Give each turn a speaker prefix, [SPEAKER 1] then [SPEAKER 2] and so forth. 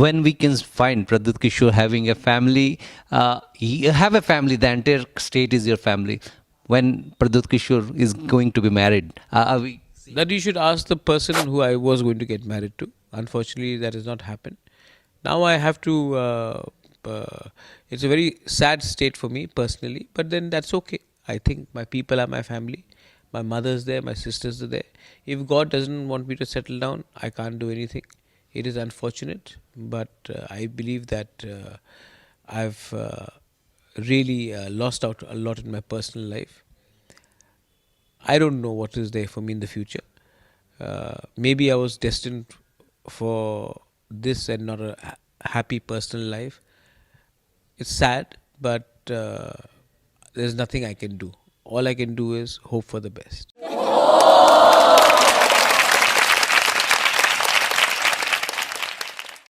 [SPEAKER 1] when we can find Pradyot Kishore having a family? You have a family, the entire state is your family. When Pradyot Kishore is going to be married, are we?
[SPEAKER 2] That you should ask the person who I was going to get married to. Unfortunately, that has not happened. Now I have to. It's a very sad state for me personally, but then that's okay. I think my people are my family. My mother's there, my sisters are there. If God doesn't want me to settle down, I can't do anything. It is unfortunate, but I believe that I've really lost out a lot in my personal life. I don't know what is there for me in the future. Maybe I was destined for this and not a happy personal life. It's sad, but there's nothing I can do. All I can do is hope for the best.